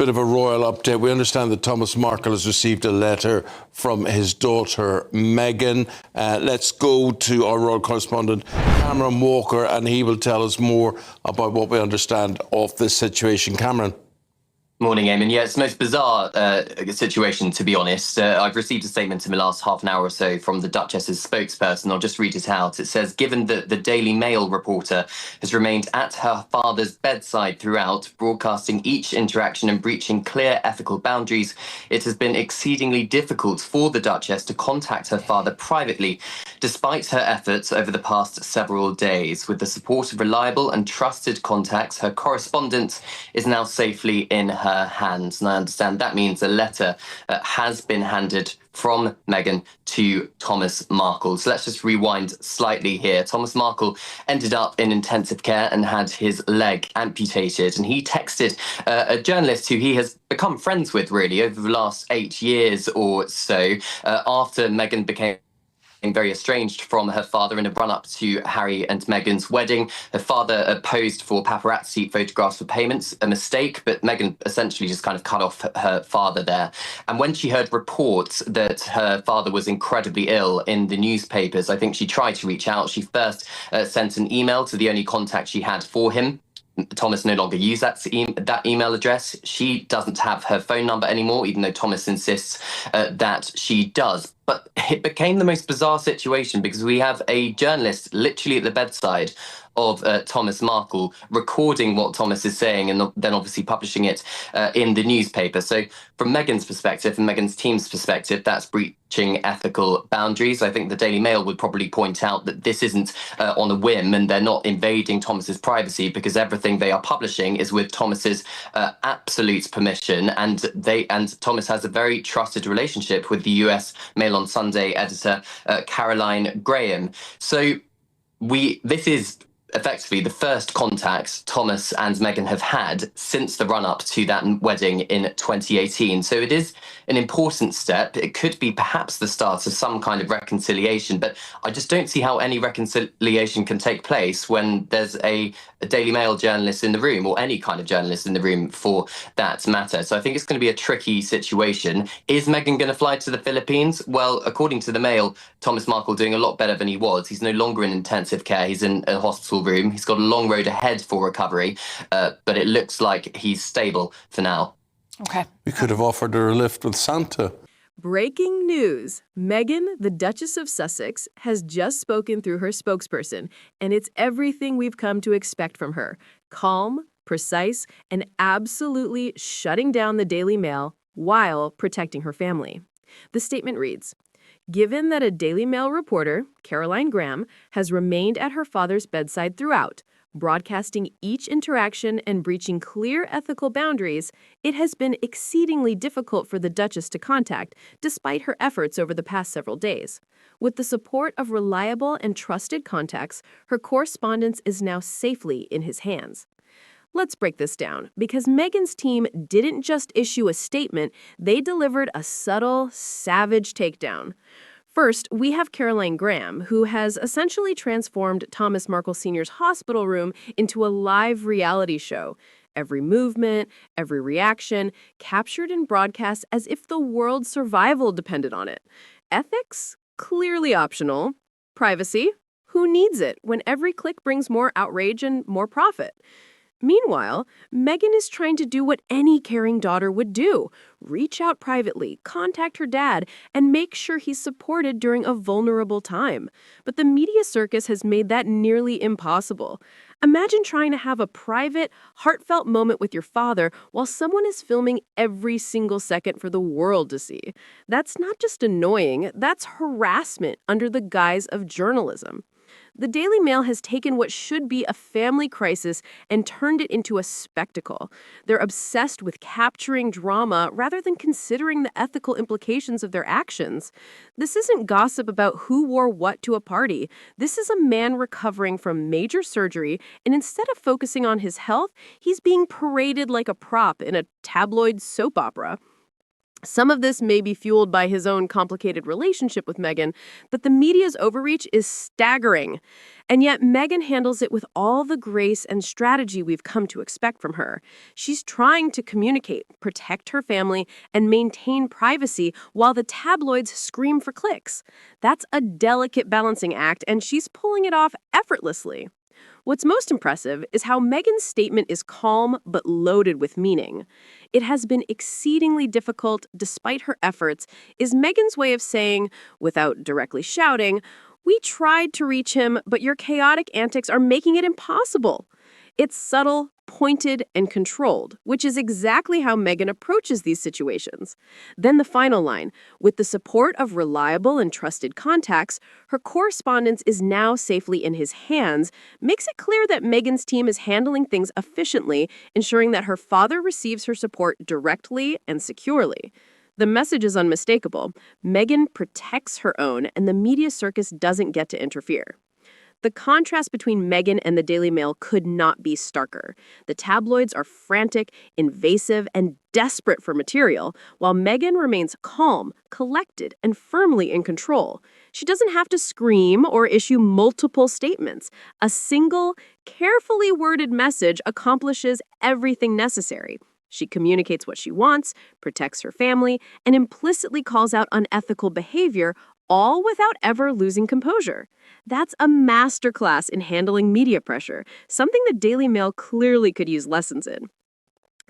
bit of a royal update. We understand that Thomas Markle has received a letter from his daughter, Meghan. Let's go to our royal correspondent, Cameron Walker, and he will tell us more about what we understand of this situation. Cameron. Morning, Eamon. Yeah, it's the most bizarre situation, to be honest. I've received a statement in the last half an hour or so from the Duchess's spokesperson. I'll just read it out. It says, given that the Daily Mail reporter has remained at her father's bedside throughout, broadcasting each interaction and breaching clear ethical boundaries, it has been exceedingly difficult for the Duchess to contact her father privately, despite her efforts over the past several days. With the support of reliable and trusted contacts, her correspondence is now safely in her hands. And I understand that means a letter has been handed from Meghan to Thomas Markle. So let's just rewind slightly here. Thomas Markle ended up in intensive care and had his leg amputated. And he texted a journalist who he has become friends with, really, over the last 8 years or so, after Meghan became very estranged from her father in a run-up to Harry and Meghan's wedding. Her father posed for paparazzi photographs for payments, a mistake, but Meghan essentially just kind of cut off her father there. And when she heard reports that her father was incredibly ill in the newspapers, I think she tried to reach out. She first sent an email to the only contact she had for him. Thomas no longer used that email address. She doesn't have her phone number anymore, even though Thomas insists that she does. But it became the most bizarre situation because we have a journalist literally at the bedside of Thomas Markle recording what Thomas is saying and then obviously publishing it in the newspaper. So from Meghan's perspective and Meghan's team's perspective, that's breaching ethical boundaries. I think the Daily Mail would probably point out that this isn't on a whim and they're not invading Thomas's privacy because everything they are publishing is with Thomas's absolute permission. And Thomas has a very trusted relationship with the US Mail on Sunday editor Caroline Graham. So this is effectively the first contact Thomas and Meghan have had since the run-up to that wedding in 2018. So it is an important step. It could be perhaps the start of some kind of reconciliation, but I just don't see how any reconciliation can take place when there's a Daily Mail journalist in the room, or any kind of journalist in the room for that matter. So I think it's going to be a tricky situation. Is Meghan going to fly to the Philippines? Well, according to the Mail, Thomas Markle doing a lot better than he was. He's no longer in intensive care. He's in a hospital room. He's got a long road ahead for recovery, but it looks like he's stable for now. Okay. We could have offered her a lift with Santa. Breaking news. Meghan, the Duchess of Sussex, has just spoken through her spokesperson, and it's everything we've come to expect from her. Calm, precise, and absolutely shutting down the Daily Mail while protecting her family. The statement reads, given that a Daily Mail reporter, Caroline Graham, has remained at her father's bedside throughout, broadcasting each interaction and breaching clear ethical boundaries, it has been exceedingly difficult for the Duchess to contact, despite her efforts over the past several days. With the support of reliable and trusted contacts, her correspondence is now safely in his hands. Let's break this down, because Meghan's team didn't just issue a statement, they delivered a subtle, savage takedown. First, we have Caroline Graham, who has essentially transformed Thomas Markle Sr.'s hospital room into a live reality show. Every movement, every reaction, captured and broadcast as if the world's survival depended on it. Ethics? Clearly optional. Privacy? Who needs it when every click brings more outrage and more profit? Meanwhile, Meghan is trying to do what any caring daughter would do. Reach out privately, contact her dad, and make sure he's supported during a vulnerable time. But the media circus has made that nearly impossible. Imagine trying to have a private, heartfelt moment with your father while someone is filming every single second for the world to see. That's not just annoying, that's harassment under the guise of journalism. The Daily Mail has taken what should be a family crisis and turned it into a spectacle. They're obsessed with capturing drama rather than considering the ethical implications of their actions. This isn't gossip about who wore what to a party. This is a man recovering from major surgery, and instead of focusing on his health, he's being paraded like a prop in a tabloid soap opera. Some of this may be fueled by his own complicated relationship with Meghan, but the media's overreach is staggering. And yet, Meghan handles it with all the grace and strategy we've come to expect from her. She's trying to communicate, protect her family, and maintain privacy while the tabloids scream for clicks. That's a delicate balancing act, and she's pulling it off effortlessly. What's most impressive is how Meghan's statement is calm but loaded with meaning. It has been exceedingly difficult, despite her efforts, is Meghan's way of saying, without directly shouting, "We tried to reach him, but your chaotic antics are making it impossible." It's subtle, pointed, and controlled, which is exactly how Meghan approaches these situations. Then the final line, with the support of reliable and trusted contacts, her correspondence is now safely in his hands, makes it clear that Meghan's team is handling things efficiently, ensuring that her father receives her support directly and securely. The message is unmistakable. Meghan protects her own, and the media circus doesn't get to interfere. The contrast between Meghan and the Daily Mail could not be starker. The tabloids are frantic, invasive, and desperate for material, while Meghan remains calm, collected, and firmly in control. She doesn't have to scream or issue multiple statements. A single, carefully worded message accomplishes everything necessary. She communicates what she wants, protects her family, and implicitly calls out unethical behavior, all without ever losing composure. That's a masterclass in handling media pressure, something the Daily Mail clearly could use lessons in.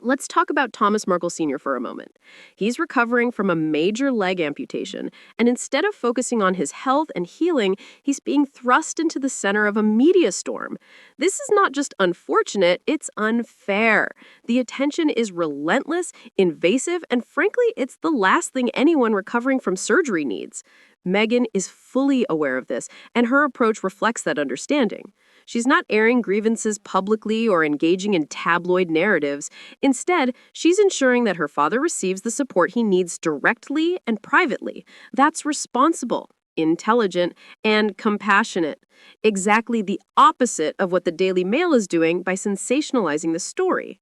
Let's talk about Thomas Markle Sr. for a moment. He's recovering from a major leg amputation, and instead of focusing on his health and healing, he's being thrust into the center of a media storm. This is not just unfortunate, it's unfair. The attention is relentless, invasive, and frankly, it's the last thing anyone recovering from surgery needs. Meghan is fully aware of this, and her approach reflects that understanding. She's not airing grievances publicly or engaging in tabloid narratives. Instead, she's ensuring that her father receives the support he needs directly and privately. That's responsible, intelligent, and compassionate. Exactly the opposite of what the Daily Mail is doing by sensationalizing the story.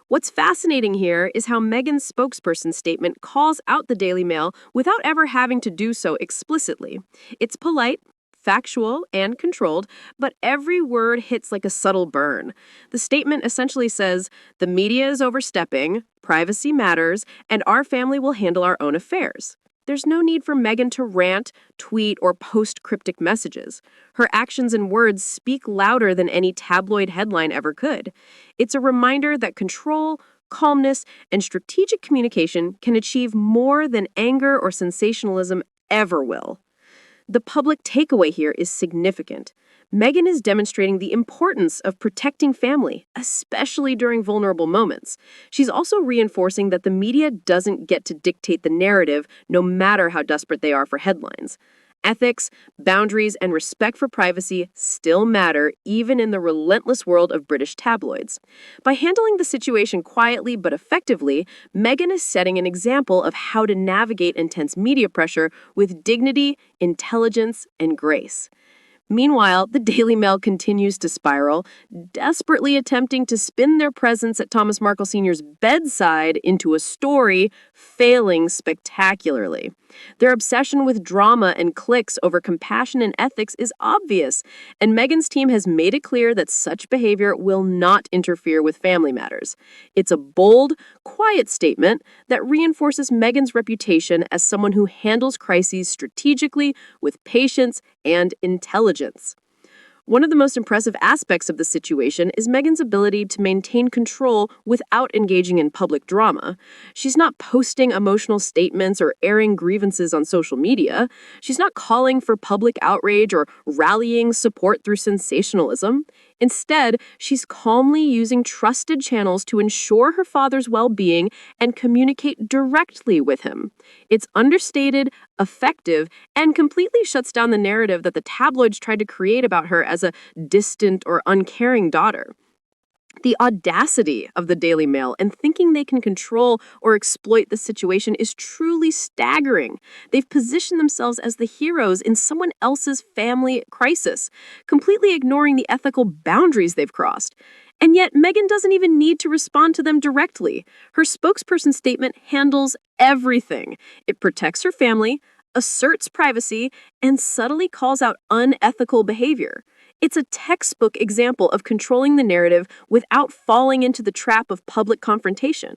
What's fascinating here is how Meghan's spokesperson's statement calls out the Daily Mail without ever having to do so explicitly. It's polite, factual, and controlled, but every word hits like a subtle burn. The statement essentially says, the media is overstepping, privacy matters, and our family will handle our own affairs. There's no need for Meghan to rant, tweet, or post cryptic messages. Her actions and words speak louder than any tabloid headline ever could. It's a reminder that control, calmness, and strategic communication can achieve more than anger or sensationalism ever will. The public takeaway here is significant. Meghan is demonstrating the importance of protecting family, especially during vulnerable moments. She's also reinforcing that the media doesn't get to dictate the narrative, no matter how desperate they are for headlines. Ethics, boundaries, and respect for privacy still matter, even in the relentless world of British tabloids. By handling the situation quietly but effectively, Meghan is setting an example of how to navigate intense media pressure with dignity, intelligence, and grace. Meanwhile, the Daily Mail continues to spiral, desperately attempting to spin their presence at Thomas Markle Sr.'s bedside into a story, failing spectacularly. Their obsession with drama and clicks over compassion and ethics is obvious, and Meghan's team has made it clear that such behavior will not interfere with family matters. It's a bold, quiet statement that reinforces Meghan's reputation as someone who handles crises strategically, with patience and intelligence. One of the most impressive aspects of the situation is Meghan's ability to maintain control without engaging in public drama. She's not posting emotional statements or airing grievances on social media. She's not calling for public outrage or rallying support through sensationalism. Instead, she's calmly using trusted channels to ensure her father's well-being and communicate directly with him. It's understated, effective, and completely shuts down the narrative that the tabloids tried to create about her as a distant or uncaring daughter. The audacity of the Daily Mail and thinking they can control or exploit the situation is truly staggering. They've positioned themselves as the heroes in someone else's family crisis, completely ignoring the ethical boundaries they've crossed. And yet, Meghan doesn't even need to respond to them directly. Her spokesperson statement handles everything. It protects her family, asserts privacy, and subtly calls out unethical behavior. It's a textbook example of controlling the narrative without falling into the trap of public confrontation.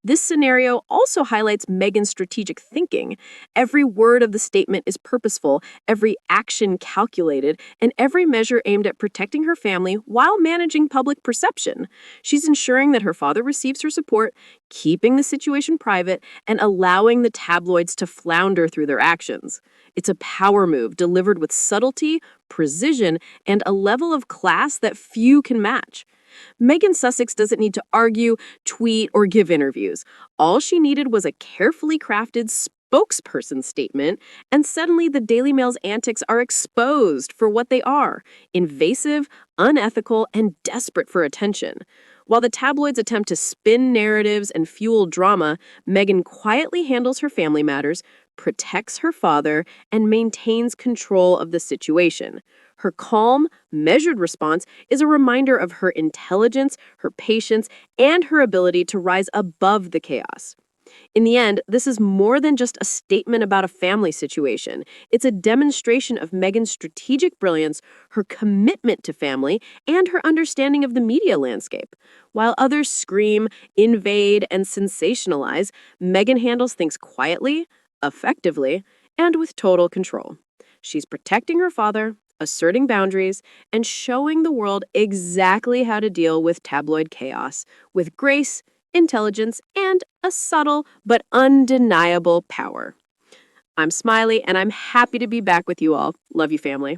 This scenario also highlights Meghan's strategic thinking. Every word of the statement is purposeful, every action calculated, and every measure aimed at protecting her family while managing public perception. She's ensuring that her father receives her support, keeping the situation private, and allowing the tabloids to flounder through their actions. It's a power move delivered with subtlety, precision, and a level of class that few can match. Meghan Sussex doesn't need to argue, tweet, or give interviews. All she needed was a carefully crafted spokesperson statement, and suddenly the Daily Mail's antics are exposed for what they are: invasive, unethical, and desperate for attention. While the tabloids attempt to spin narratives and fuel drama, Meghan quietly handles her family matters, protects her father, and maintains control of the situation. Her calm, measured response is a reminder of her intelligence, her patience, and her ability to rise above the chaos. In the end, this is more than just a statement about a family situation. It's a demonstration of Meghan's strategic brilliance, her commitment to family, and her understanding of the media landscape. While others scream, invade, and sensationalize, Meghan handles things quietly, effectively, and with total control. She's protecting her father, asserting boundaries, and showing the world exactly how to deal with tabloid chaos with grace, intelligence, and a subtle but undeniable power. I'm Smiley, and I'm happy to be back with you all. Love you, family.